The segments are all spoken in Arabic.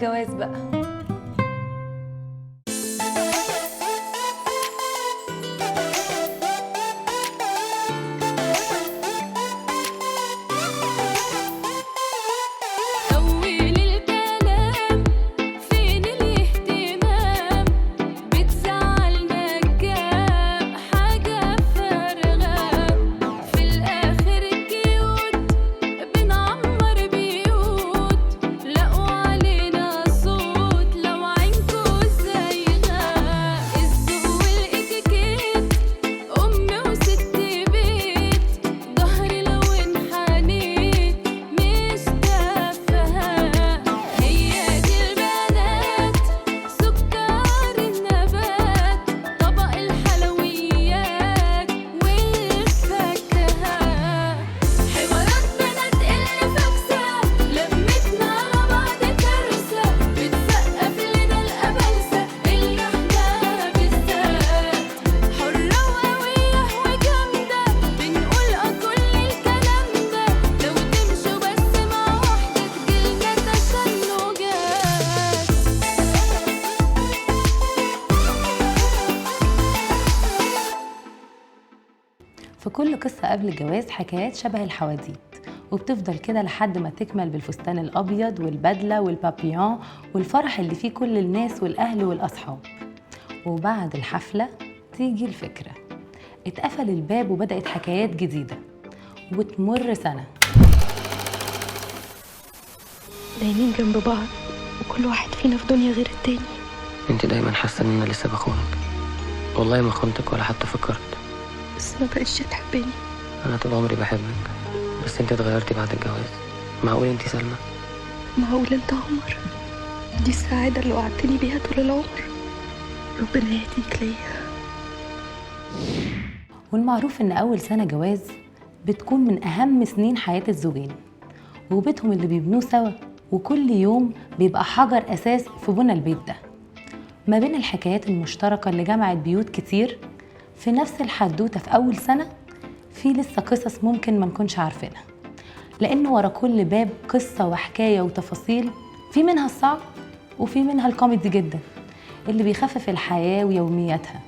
الجواز بقى. في كل قصة قبل الجواز حكايات شبه الحواديت، وبتفضل كده لحد ما تكمل بالفستان الأبيض والبدلة والبابيون والفرح اللي فيه كل الناس والأهل والأصحاب. وبعد الحفلة تيجي الفكرة، اتقفل الباب وبدأت حكايات جديدة، وتمر سنة دايمين جنب بعض وكل واحد فينا في دنيا غير التاني. انت دايما حاسه ان انا لسه بخونك. والله ما خنتك ولا حتى فكرت، بس ما بقتش تحبني. انا طول عمري بحبك، بس انت اتغيرتي بعد الجواز. معقول انت سلمى؟ معقول انت عمر؟ دي السعادة اللي وعدتني بيها طول العمر. ربنا يهديك ليا. والمعروف إن أول سنة جواز بتكون من أهم سنين حياة الزوجين، وبيتهم اللي بيبنوه سوا، وكل يوم بيبقى حجر أساس في بنى البيت ده. ما بين الحكايات المشتركة اللي جمعت بيوت كتير في نفس الحدوتة في أول سنة، في لسه قصص ممكن ما نكونش عارفينها، لأن ورا كل باب قصة وحكاية وتفاصيل، في منها الصعب وفي منها الكوميدي جدا اللي بيخفف الحياة ويومياتها،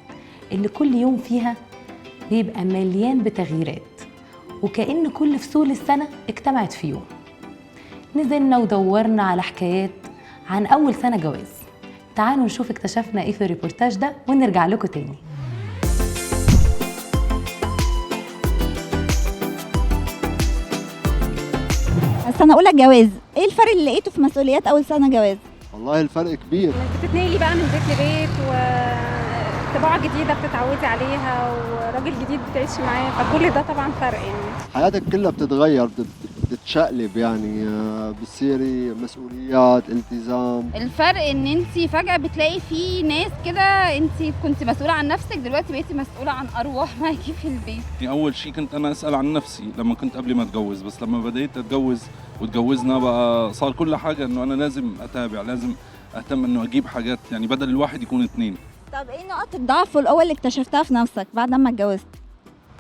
اللي كل يوم فيها بيبقى مليان بتغييرات، وكأن كل فصول السنة اجتمعت في يوم. نزلنا ودورنا على حكايات عن أول سنة جواز. تعالوا نشوف اكتشفنا ايه في الريبورتاج ده ونرجع لكم تاني. سنة أولى جواز، إيه الفرق اللي لقيته في مسؤوليات أول سنة جواز؟ والله الفرق كبير. بتتنقلي بقى من بيت لبيت، وطباع جديدة بتتعودي عليها، وراجل جديد بتعيشي معاه، فكل ده طبعا فرق يعني. حياتك كلها بتتغير، بتتشقلب يعني، بتصيري مسؤوليات، التزام. الفرق ان انت فجأة بتلاقي في ناس كده، انت كنت مسؤولة عن نفسك دلوقتي بقيتي مسؤولة عن ارواح معاكي في البيت. اول شيء كنت انا اسأل عن نفسي لما كنت قبل ما اتجوز، بس لما بديت اتجوز واتجوزنا بقى صار كل حاجة انه انا لازم اتابع، لازم اهتم انه اجيب حاجات، يعني بدل الواحد يكون اثنين. طب إيه نقط الضعف الأول اللي اكتشفتها في نفسك بعد ما اتجوزت؟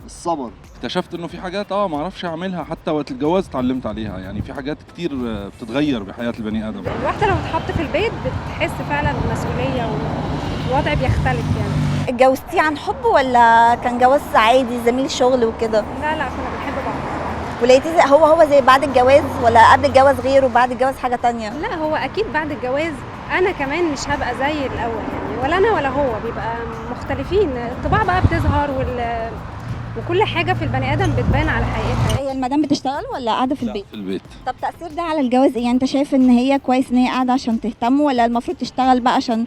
الصبر. اكتشفت انه في حاجات ما اعرفش اعملها، حتى وقت الجواز اتعلمت عليها، يعني في حاجات كتير بتتغير بحياة البني ادم. الواحدة لما تتحط في البيت بتحس فعلا بمسؤولية، والوضع بيختلف يعني. اتجوزتيه عن حب ولا كان جواز عادي زميل شغل وكده؟ لا كنا بنحب بعض. ولقيتيه هو زي بعد الجواز ولا قبل الجواز غير وبعد الجواز حاجة تانية؟ لا هو أكيد بعد الجواز أنا كمان مش هبقى زي الأول يعني، ولا أنا ولا هو، بيبقى مختلفين. الطباع بقى بتظهر وكل حاجة في البني آدم بتبان على حقيقتها. هي المدام بتشتغل ولا قاعدة في البيت؟ في البيت. طب تأثير ده على الجواز إيه؟ يعني أنت شايف إن هي كويس إن هي قاعدة عشان تهتم، ولا المفروض تشتغل بقى عشان؟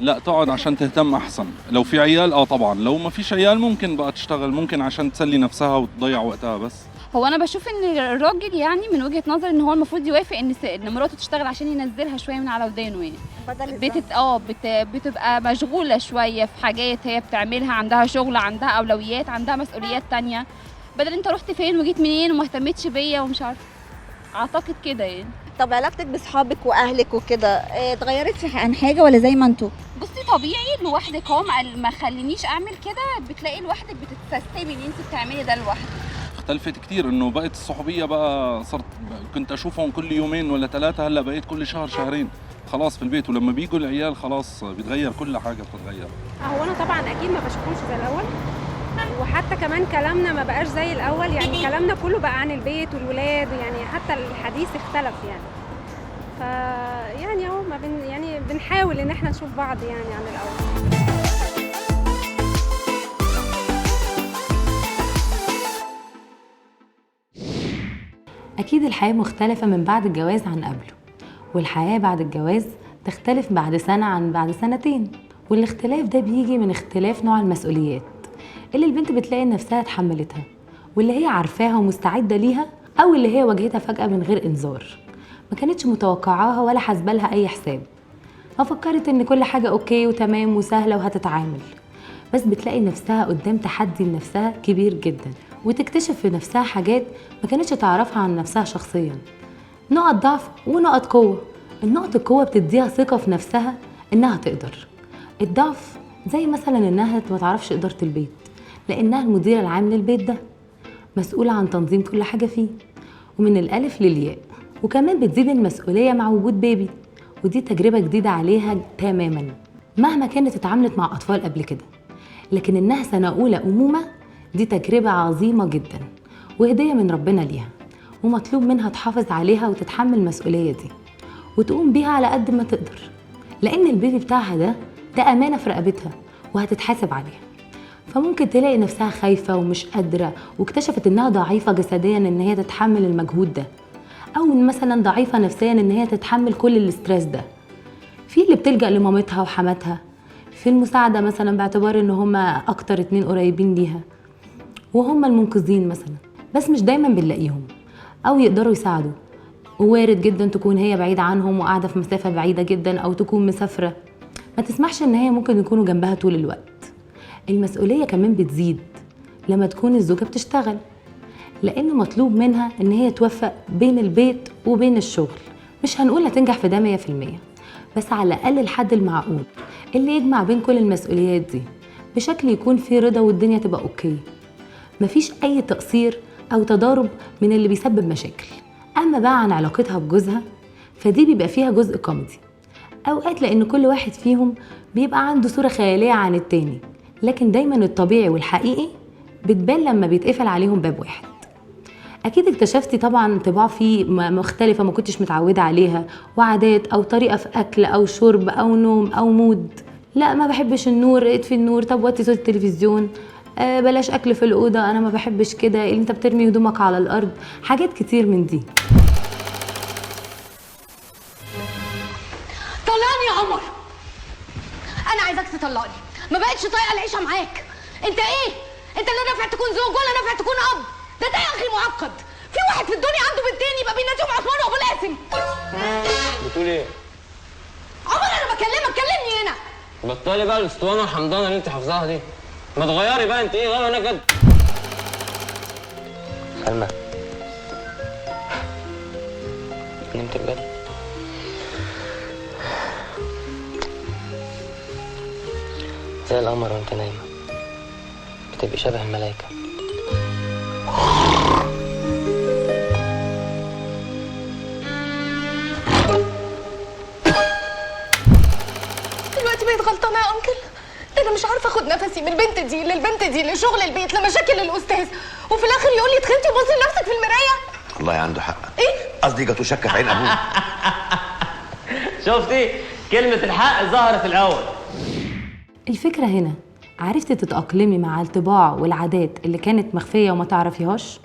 لا تقعد عشان تهتم احسن. لو في عيال طبعا، لو ما فيش عيال ممكن بقى تشتغل، ممكن عشان تسلي نفسها وتضيع وقتها. بس هو انا بشوف ان الراجل يعني من وجهة نظري ان هو المفروض يوافق ان مراته تشتغل عشان ينزلها شوية من على ودانه يعني. بتبقى مشغولة شوية في حاجات هي بتعملها، عندها شغل، عندها اولويات، عندها مسؤوليات تانية، بدل انت رحت فين وجيت منين وما اهتمتش بيا ومش عارفه. اعتقد كده يعني. طب علاقتك باصحابك واهلك وكده اتغيرت عن حاجه ولا زي ما انتوا؟ بصي طبيعي لوحدك، هو ما خلينيش اعمل كده، بتلاقي لوحدك بتتسستمي ان انت بتعملي ده لوحدك. اختلفت كتير، انه بقت الصحوبيه بقى صرت كنت اشوفهم كل يومين ولا ثلاثه، هلا بقيت كل شهر شهرين. خلاص في البيت، ولما بيجوا العيال خلاص بيتغير كل حاجه بتتغير. هو انا طبعا اكيد ما بشوفهمش زي الاول، وحتى كمان كلامنا ما بقاش زي الاول، يعني كلامنا كله بقى عن البيت والولاد، يعني حتى الحديث اختلف يعني. يعني اهو ما بن يعني بنحاول ان احنا نشوف بعض يعني عن الاول. أكيد الحياة مختلفة من بعد الجواز عن قبله، والحياة بعد الجواز تختلف بعد سنة عن بعد سنتين، والاختلاف ده بيجي من اختلاف نوع المسؤوليات اللي البنت بتلاقي نفسها اتحملتها، واللي هي عارفاها ومستعدة ليها، أو اللي هي واجهتها فجأة من غير إنذار، ما كانتش متوقعاها ولا حاسبة لها أي حساب، ففكرت إن كل حاجة أوكي وتمام وسهلة وهتتعامل، بس بتلاقي نفسها قدام تحدي لنفسها كبير جدا، وتكتشف في نفسها حاجات ما كانتش تعرفها عن نفسها شخصيا، نقط ضعف ونقط قوة. النقط القوة بتديها ثقة في نفسها إنها تقدر، الضعف زي مثلا إنها ما تعرفش إدارة البيت، لأنها المدير العام للبيت ده، مسؤولة عن تنظيم كل حاجة فيه ومن الألف للياء، وكمان بتزيد المسؤولية مع وجود بيبي، ودي تجربة جديدة عليها تماما مهما كانت اتعاملت مع أطفال قبل كده، لكن إنها سنة أولى أمومة دي تجربة عظيمة جدا وهدية من ربنا ليها، ومطلوب منها تحافظ عليها وتتحمل المسؤولية دي وتقوم بيها على قد ما تقدر، لأن البيبي بتاعها ده أمانة في رقبتها وهتتحاسب عليها. فممكن تلاقي نفسها خايفة ومش قادرة، واكتشفت إنها ضعيفة جسديا إن هي تتحمل المجهود ده، أو مثلا ضعيفة نفسيا إن هي تتحمل كل الاسترس ده. في اللي بتلجأ لمامتها وحماتها في المساعدة مثلا، باعتبار إن هما أكتر 2 قريبين ليها وهم المنقذين مثلا، بس مش دايما بنلاقيهم او يقدروا يساعدوا، ووارد جدا تكون هي بعيدة عنهم وقاعدة في مسافة بعيدة جدا، او تكون مسافرة ما تسمحش ان هي ممكن يكونوا جنبها طول الوقت. المسؤولية كمان بتزيد لما تكون الزوجة بتشتغل، لان مطلوب منها ان هي توفق بين البيت وبين الشغل. مش هنقول هتنجح في ده 100%، بس على الاقل الحد المعقول اللي يجمع بين كل المسؤوليات دي بشكل يكون فيه رضا والدنيا تبقى اوكي، مفيش أي تقصير أو تضارب من اللي بيسبب مشاكل. أما بقى عن علاقتها بجوزها فدي بيبقى فيها جزء كوميدي أوقات، لأن كل واحد فيهم بيبقى عنده صورة خيالية عن التاني، لكن دايما الطبيعي والحقيقي بتبان لما بيتقفل عليهم باب واحد. أكيد اكتشفتي طبعا طباع فيه مختلفة ما كنتش متعودة عليها، وعادات أو طريقة في أكل أو شرب أو نوم أو مود. لا ما بحبش النور، اطفي النور، طب وطي صوت التلفزيون، بلاش اكل في الاوضه، انا ما بحبش كده، اللي انت بترمي هدومك على الارض، حاجات كتير من دي. طلقني يا عمر، انا عايزاك تطلقني، ما بقتش طايقه العيشه معاك. انت ايه؟ انت لا نافع تكون زوج ولا نافع تكون اب، ده يا اخي معقد. في واحد في الدنيا عنده بنتين يبقى بيناديهم عثمان وابو القاسم. بتقول ايه؟ عمر انا بكلمك، كلمني هنا. بطلي بقى الاسطوانه والحمضانه اللي انت حافظاها دي، ما تغيري بقى، انت ايه غير نكد؟ سلمى نمت بجد؟ زي القمر وانت نايمه، بتبقي شبه الملايكه. دلوقتي بقيت غلطانه يا انكل، ده انا مش عارفه اخد نفسي من البنت دي للبنت دي لشغل البيت لمشاكل الاستاذ، وفي الاخر يقول لي اتخنتي وبصي لنفسك في المرايه. والله عنده حق. ايه؟ قصدي جاتو شك في عين ابوه. شفتي كلمه الحق ظهرت الاول. الفكره هنا عرفتي تتاقلمي مع الطباع والعادات اللي كانت مخفيه وما تعرفيهاش،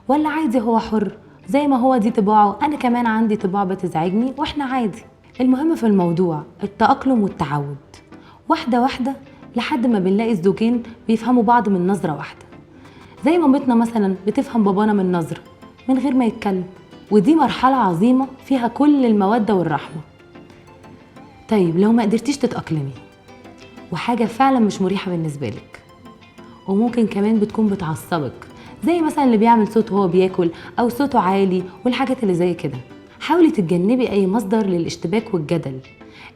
ولا عادي هو حر زي ما هو دي طباعه، انا كمان عندي طباع بتزعجني واحنا عادي. المهم في الموضوع التأقلم والتعود، واحدة واحدة لحد ما بنلاقي الزوجين بيفهموا بعض من نظرة واحدة، زي مامتنا مثلا بتفهم بابانا من نظرة من غير ما يتكلم، ودي مرحلة عظيمة فيها كل المودة والرحمة. طيب لو ما قدرتيش تتأقلمي وحاجة فعلا مش مريحة بالنسبة لك، وممكن كمان بتكون بتعصبك، زي مثلا اللي بيعمل صوت وهو بياكل أو صوته عالي والحاجات اللي زي كده، حاولي تتجنبي أي مصدر للاشتباك والجدل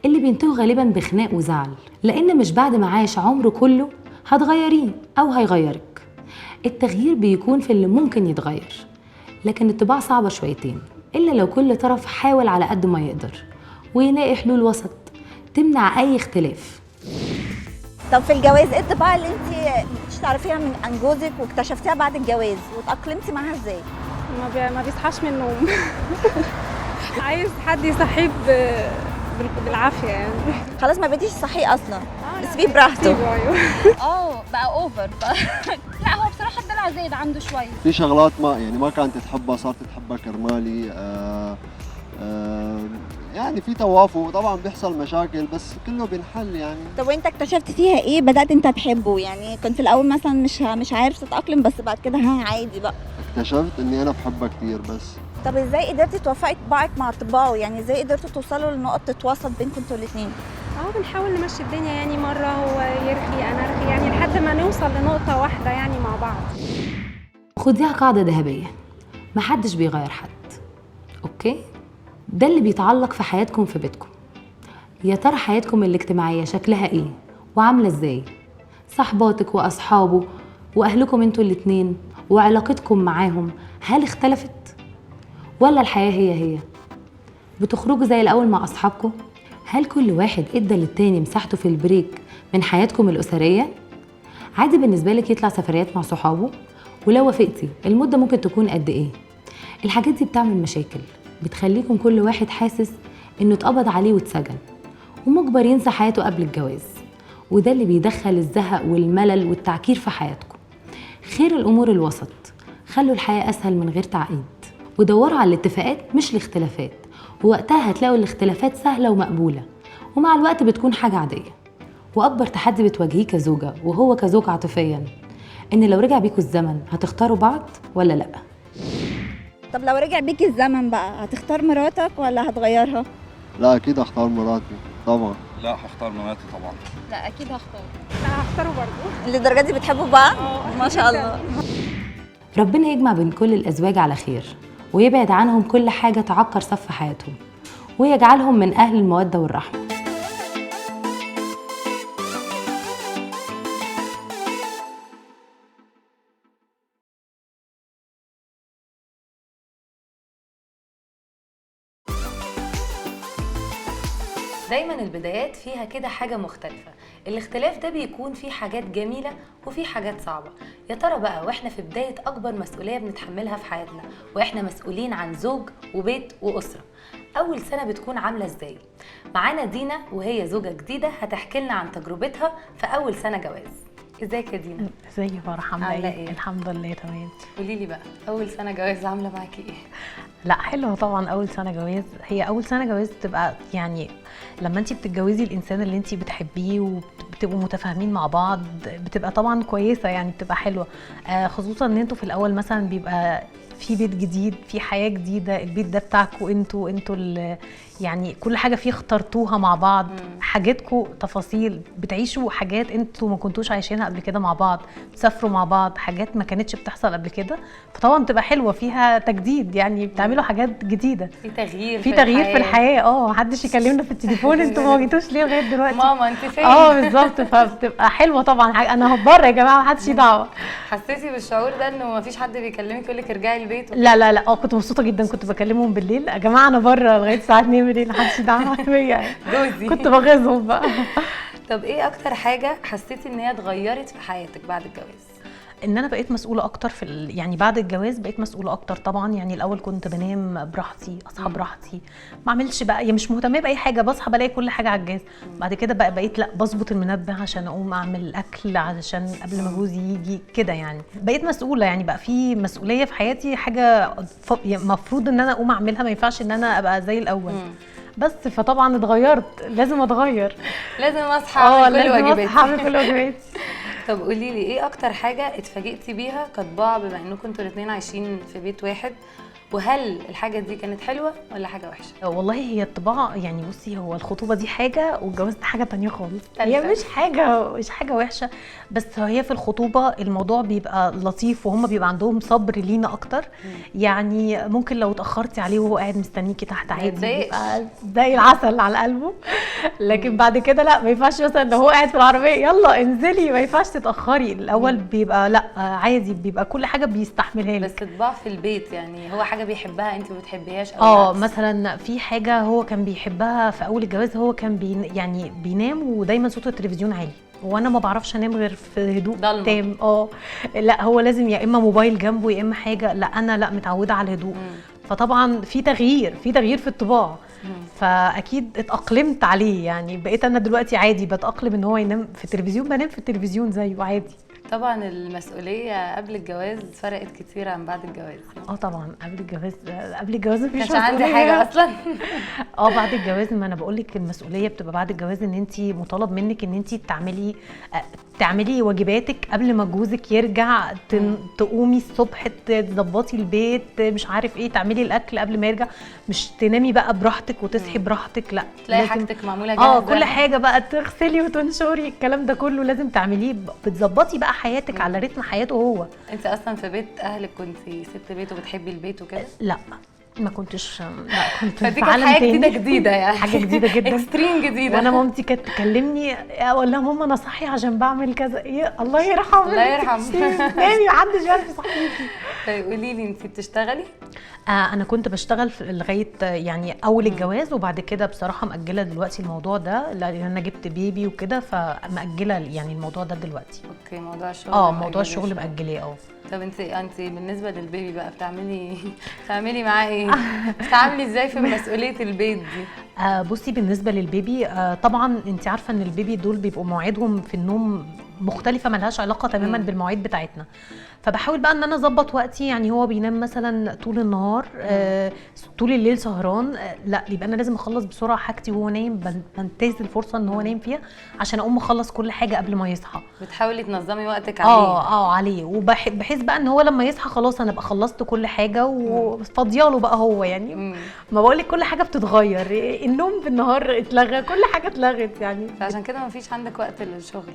اللي بينتهوا غالبا بخناق وزعل، لأن مش بعد ما عاش عمره كله هتغيريه أو هيغيرك. التغيير بيكون في اللي ممكن يتغير، لكن الطباع صعبة شويتين إلا لو كل طرف حاول على قد ما يقدر ويلاقي حلول وسط تمنع أي اختلاف. طب في الجواز ايه الطباع اللي انت مش تعرفيها عن جوزك واكتشفتيها بعد الجواز وتأقلمتي معاها ازاي؟ ما بيصحاش من النوم. عايز حد يصحيه بالعافيه يعني. خلاص ما بقيتيش صحي اصلا، بتسيبيه براحته. بقى اوفر بقى. لا هو بصراحه الدلع زايد عنده شويه. في شغلات ما كانت تحبها صارت تحبها كرمالي. يعني في توافق، طبعا بيحصل مشاكل بس كله بينحل يعني. طب وانت اكتشفت فيها ايه بدأت انت تحبه؟ يعني كنت في الاول مثلا مش عارف تتأقلم، بس بعد كده عادي بقى. اكتشفت اني انا بحبها كتير بس. طب ازاي قدرتي توفقي طباعك مع طباعه؟ يعني ازاي قدرتوا توصلوا لنقط تتوسط بينكم انتوا الاثنين؟ بنحاول نمشي الدنيا يعني، مرة هو يرخي أنا أرخي يعني لحد ما نوصل لنقطة واحدة يعني مع بعض. خديها قاعدة ذهبية، محدش بيغير حد، أوكي؟ ده اللي بيتعلق في حياتكم في بيتكم. يا ترى حياتكم الاجتماعية شكلها إيه؟ وعاملة إزاي؟ صحباتك وأصحابه وأهلكم انتوا الاتنين وعلاقتكم معاهم هل اختلفت؟ ولا الحياة هي؟ بتخرجوا زي الأول مع أصحابكم؟ هل كل واحد ادى للتاني مساحته في البريك من حياتكم الأسرية؟ عادي بالنسبة لك يطلع سفريات مع صحابه؟ ولو وافقتي المدة ممكن تكون قد ايه؟ الحاجات دي بتعمل مشاكل، بتخليكم كل واحد حاسس انه اتقبض عليه واتسجن ومجبر ينسى حياته قبل الجواز، وده اللي بيدخل الزهق والملل والتعكير في حياتكم. خير الأمور الوسط، خلوا الحياة أسهل من غير تعقيد، ودوروا على الاتفاقات مش الاختلافات، ووقتها هتلاقوا الاختلافات سهلة ومقبولة، ومع الوقت بتكون حاجة عادية. وأكبر تحدي بتواجهيه كزوجة وهو كزوج عاطفيا، إن لو رجع بيكوا الزمن هتختاروا بعض ولا لأ؟ طب لو رجع بيكي الزمن بقى هتختار مراتك ولا هتغيرها؟ لا أكيد أختار مراتي طبعا. لا هختار مراتي طبعا. لا اكيد هختار. لا هختاره برضه. للدرجة دي بتحبوا بعض؟ ما شاء الله. ربنا يجمع بين كل الأزواج على خير، ويبعد عنهم كل حاجة تعكر صف حياتهم، ويجعلهم من أهل المودة والرحمة. دايما البدايات فيها كده حاجة مختلفة، الاختلاف ده بيكون فيه حاجات جميلة وفيه حاجات صعبة. يا ترى بقى واحنا في بداية أكبر مسؤولية بنتحملها في حياتنا، واحنا مسؤولين عن زوج وبيت وأسرة، أول سنة بتكون عاملة ازاي؟ معانا دينا وهي زوجة جديدة هتحكي لنا عن تجربتها في أول سنة جواز. ازيك يا دينا؟ ازيك يا فرح، عامله ايه؟ الحمد لله تمام. قولي لي بقى أول سنة جواز عاملة معاكي ايه؟ لا حلوه طبعا اول سنه جواز. هي اول سنه جواز بتبقى يعني لما انت بتتجوزي الانسان اللي انت بتحبيه وبتبقوا متفاهمين مع بعض، بتبقى طبعا كويسه يعني، بتبقى حلوه. خصوصا ان انتوا في الاول مثلا بيبقى في بيت جديد، في حياه جديده، البيت ده بتاعكم انتوا يعني كل حاجه فيه اخترتوها مع بعض، حاجاتكم تفاصيل، بتعيشوا حاجات انتوا ما كنتوش عايشينها قبل كده مع بعض، بتسافروا مع بعض، حاجات ما كانتش بتحصل قبل كده، فطبعا بتبقى حلوه فيها تجديد، يعني بتعملوا حاجات جديده، في تغيير في الحياه. محدش يكلمنا في التليفون انتوا ما جيتوش ليه لغايه دلوقتي؟ ماما انت فين؟ بالظبط، فبتبقى حلوه طبعا. انا بره يا جماعه، ما حدش دعوه. حسيتي بالشعور ده انه ما فيش حد بيكلمك يقول لك ارجعي البيت؟ لا كنت مبسوطه جدا، كنت بكلمهم بالليل يا جماعه انا بره لغايه الساعه 2 بالليل، محدش يدعم بيا جوزي كنت بغيظهم بقى. طب ايه اكتر حاجه حسيتي ان هي اتغيرت في حياتك بعد الجواز؟ ان انا بقيت مسؤوله اكتر يعني بعد الجواز بقيت مسؤوله اكتر طبعا. يعني الاول كنت بنام براحتي، اصحى براحتي، ما اعملش بقى يعني مش مهتمه باي حاجه، بصحى بلاقي كل حاجه على الجهاز. بعد كده بقيت لا بظبط المنبه عشان اقوم اعمل الاكل عشان قبل ما جوزي يجي كده، يعني بقيت مسؤوله، يعني بقى في مسؤوليه في حياتي، حاجه المفروض ان انا اقوم اعملها، ما ينفعش ان انا ابقى زي الاول. بس فطبعا اتغيرت، لازم اتغير، لازم اصحى اعمل كل واجباتي. لازم اصحى اعمل كل واجباتي. طب قولي لي ايه اكتر حاجه اتفاجئتي بيها كطباع، بما انكم انتوا الاثنين عايشين في بيت واحد، وهل الحاجه دي كانت حلوه ولا حاجه وحشه؟ والله هي الطباع يعني، بصي هو الخطوبه دي حاجه والجواز دي حاجه تانية خالص. هي مش حاجه وحشه، بس هي في الخطوبه الموضوع بيبقى لطيف، وهم بيبقى عندهم صبر لينا اكتر. يعني ممكن لو اتاخرتي عليه وهو قاعد مستنيكي تحت عادي، بيبقى زي العسل على قلبه. لكن بعد كده لا، ما ينفعش مثلا لو هو قاعد في العربيه يلا انزلي، ما ينفعش تتاخري. الاول بيبقى لا عادي، بيبقى كل حاجه بيستحملها لك. بس طباع في البيت يعني هو حاجه حاجه بيحبها انت ما بتحبيهاش او العكس؟ مثلا في حاجه هو كان بيحبها في اول الجواز، هو كان يعني بينام ودايما صوت التلفزيون عالي، وانا ما بعرفش انام غير في هدوء تام. لا هو لازم يا اما موبايل جنبه يا اما حاجه، لا انا لا متعوده على الهدوء. فطبعا في تغيير في الطباع. فاكيد اتاقلمت عليه، يعني بقيت انا دلوقتي عادي بتاقلم ان هو ينام في التلفزيون، بنام في التلفزيون زيه عادي. طبعا المسؤوليه قبل الجواز فرقت كتير عن بعد الجواز. طبعا قبل الجواز مفيش مش عندي حاجه اصلا. بعد الجواز، ما انا بقول لك المسؤوليه بتبقى بعد الجواز، ان انت مطالب منك ان انت تعملي واجباتك قبل ما جوزك يرجع. تقومي الصبح تظبطي البيت، مش عارف ايه، تعملي الاكل قبل ما يرجع، مش تنامي بقى براحتك وتصحي براحتك، لا تلاقي حاجتك معموله جاهزه. كل حاجه بقى تغسلي وتنشري، الكلام ده كله لازم تعمليه. بتظبطي بقى حياتك على رتم حياته هو. انت اصلا في بيت اهلك كنتي ست بيت وبتحبي البيت وكده؟ لا ما كنتش، كنت فدي في عالم حاجه تاني. جديده يعني حاجه جديده جدا، اكستريم جديده. وانا مامتي كانت تكلمني اقول لها ماما انا صاحيه عشان بعمل كذا، ايه الله يرحمها الله يرحمها نامي محدش يعرف يصحيكي. طيب قولي لي انت بتشتغلي؟ انا كنت بشتغل لغايه يعني اول الجواز، وبعد كده بصراحه مأجله دلوقتي الموضوع ده، لان انا جبت بيبي وكده، فمأجله يعني الموضوع ده دلوقتي. اوكي، موضوع الشغل موضوع الشغل مأجلاه. طب انت بالنسبه للبيبي بقى بتعملي معاه ايه؟ بتتعاملي ازاي في مسؤوليه البيت دي؟ بصي بالنسبه للبيبي، طبعا انت عارفه ان البيبي دول بيبقوا مواعيدهم في النوم مختلفه، ملهاش علاقه تماما بالمواعيد بتاعتنا. فبحاول بقى ان انا اظبط وقتي، يعني هو بينام مثلا طول النهار، طول الليل سهران، لا يبقى انا لازم اخلص بسرعه حاجتي وهو نايم، بنتهز الفرصه ان هو نايم فيها عشان اقوم اخلص كل حاجه قبل ما يصحى. بتحاولي تنظمي وقتك عليه؟ عليه، وبحيث بقى ان هو لما يصحى خلاص انا ابقى خلصت كل حاجه وفاضياله بقى هو، يعني ما بقولك كل حاجه بتتغير، النوم بالنهار اتلغى، كل حاجه اتلغت يعني. فعشان كده ما فيش عندك وقت للشغل؟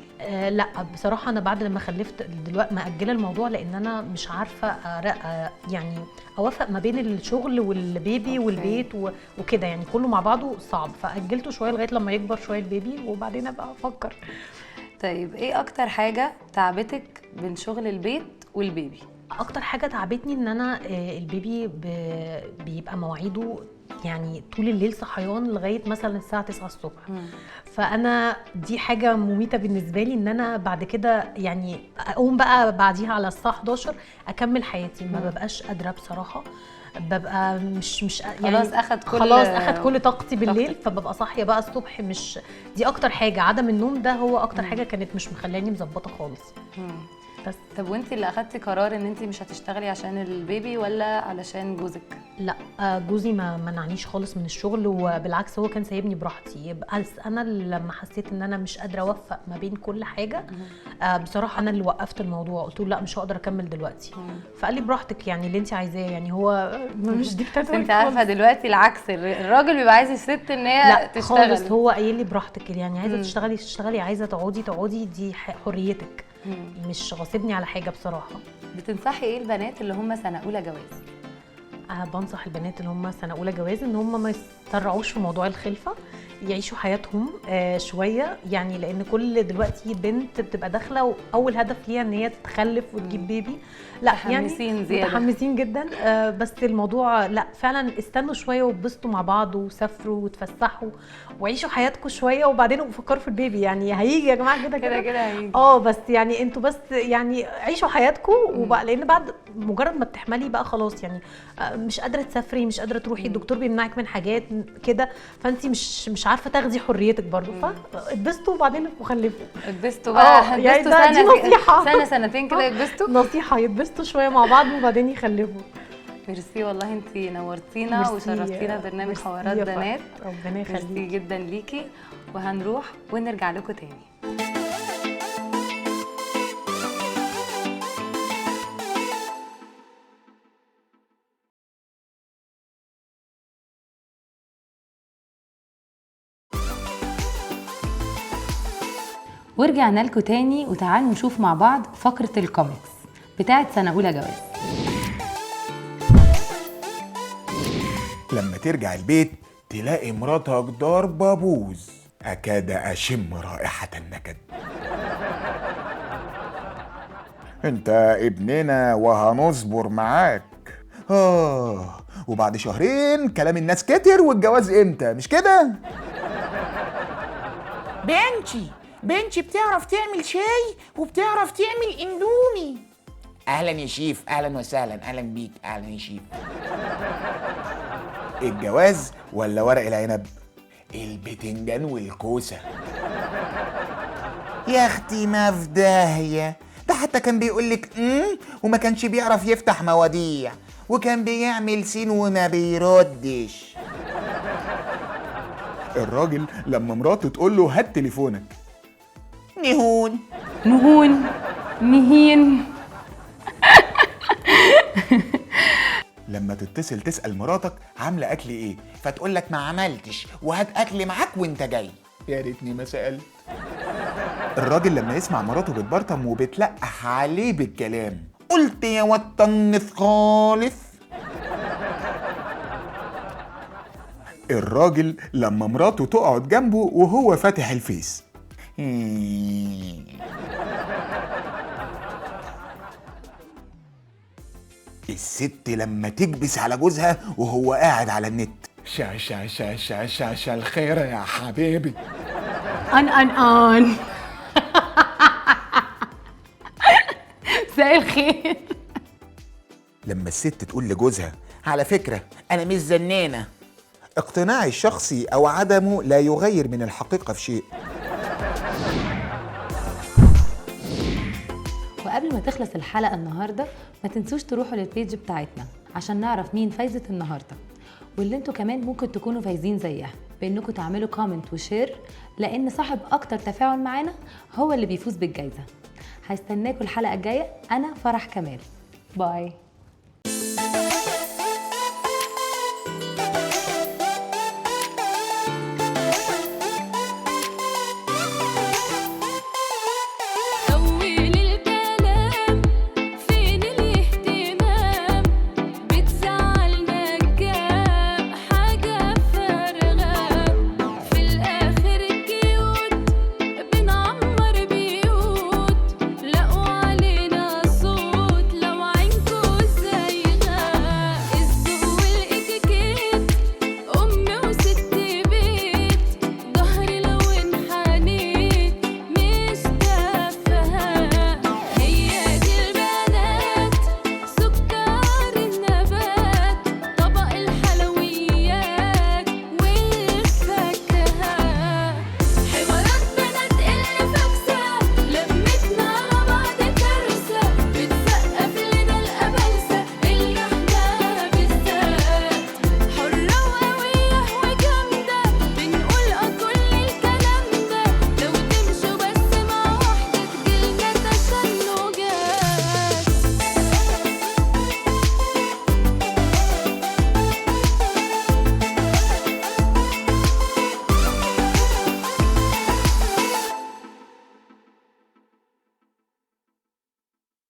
لا بصراحه انا بعد لما خلفت دلوقتي مأجله الموضوع، لان انا مش عارفه يعني اوافق ما بين الشغل والبيبي والبيت وكده، يعني كله مع بعضه صعب، فأجلته شويه لغايه لما يكبر شويه البيبي، وبعدين ابقى افكر. طيب ايه اكتر حاجه تعبتك بين شغل البيت والبيبي؟ اكتر حاجه تعبتني ان انا البيبي بيبقى مواعيده يعني طول الليل صحيان لغايه مثلا الساعه 9 الصبح. فانا دي حاجه مميته بالنسبه لي، ان انا بعد كده يعني اقوم بقى بعديها على الساعه 11 اكمل حياتي، ما ببقاش قادره بصراحه، ببقى مش يعني خلاص اخد كل طاقتي بالليل، فببقى صاحيه بقى الصبح. مش دي اكتر حاجه، عدم النوم ده هو اكتر حاجه كانت مش مخلاني مظبطه خالص. بس طب وانت اللي اخدتي قرار ان انت مش هتشتغلي عشان البيبي ولا علشان جوزك؟ لا جوزي ما منعنيش خالص من الشغل، وبالعكس هو كان سايبني براحتي. يبقى انا لما حسيت ان انا مش قادره اوفق ما بين كل حاجه، بصراحه انا اللي وقفت الموضوع، قلت له لا مش هقدر اكمل دلوقتي. فقال لي براحتك، يعني اللي انت عايزاه، يعني هو مش ديكتاتور. انت عارفه دلوقتي العكس، الراجل بيبقى عايز الست ان هي تشتغل. لا خالص، هو قايل لي براحتك، يعني عايزه تشتغلي، عايزه تقعدي، دي حريتك، مش غاصبني على حاجه بصراحه. بتنصحي ايه البنات اللي هم سنه اولى جواز؟ بنصح البنات اللي هم سنه اولى جواز ان هم ما يسرعوش في موضوع الخلفه، يعيشوا حياتهم شويه، يعني لان كل دلوقتي بنت بتبقى داخله واول هدف ليها ان هي تخلف وتجيب بيبي. لا يعني متحمسين جدا، بس الموضوع لا فعلا استنوا شويه واتبسطوا مع بعض وسافروا وتفسحوا وعيشوا حياتكم شويه، وبعدين فكروا في البيبي، يعني هيجي يا جماعه كده هيجي. بس يعني انتوا بس يعني عيشوا حياتكم، لان بعد مجرد ما بتحملي بقى خلاص، يعني مش قادره تسافري، مش قادره تروحي، الدكتور بيمنعك من حاجات كده، فانت مش عارفه تاخدي حريتك برضو، فاتبسطوا وبعدين وخلفوا. اتبسطوا بقى، يعني دي نصيحه، سنتين كده يتبسطوا، نصيحه يتبسطوا شويه مع بعض وبعدين يخلفوا. ميرسي والله، انت نورتينا وشرفتينا برنامج حوارات بنات. ربنا يخليكي. ميرسي جدا ليكي، وهنروح ونرجع لكم تاني. ورجعنا لكم تاني، وتعالوا نشوف مع بعض فقرة الكوميكس بتاعت سنة أولى جواز. لما ترجع البيت تلاقي مراتك ضاربة بوز، أكاد أشم رائحة النكد. انت ابننا وهنصبر معاك. وبعد شهرين كلام الناس كتر والجواز امتى، مش كده؟ بنتي بتعرف تعمل شاي وبتعرف تعمل اندومي. اهلا يا شيف، اهلا وسهلا، اهلا بيك، اهلا يا شيف. الجواز ولا ورق العنب؟ البتنجان والكوسة. يا اختي ما في داهية، ده حتى كان بيقولك وما كانش بيعرف يفتح مواضيع، وكان بيعمل سين وما بيردش. الراجل لما مراته تقول له هات تليفونك، نهون نهين. لما تتصل تسأل مراتك عاملة أكل إيه، فتقول لك ما عملتش وهات اكل معاك وانت جاي. يا ريتني ما سألت. الراجل لما يسمع مراته بتبرطم وبتلقح عليه بالكلام، قلت يا وطنف خالص. الراجل لما مراته تقعد جنبه وهو فاتح الفيس، الست لما تكبس على جوزها وهو قاعد على النت، شا شا شا شا شا شا الخير يا حبيبي. ان مساء الخير. لما الست تقول لجوزها على فكرة أنا مش زنانة. اقتناعي الشخصي أو عدمه لا يغير من الحقيقة في شيء. وقبل ما تخلص الحلقة النهاردة ما تنسوش تروحوا للبيج بتاعتنا عشان نعرف مين فايزة النهاردة، واللي انتوا كمان ممكن تكونوا فايزين زيها بانكم تعملوا كومنت وشير، لان صاحب اكتر تفاعل معانا هو اللي بيفوز بالجايزة. هستناكوا الحلقة الجاية. انا فرح كمال. باي.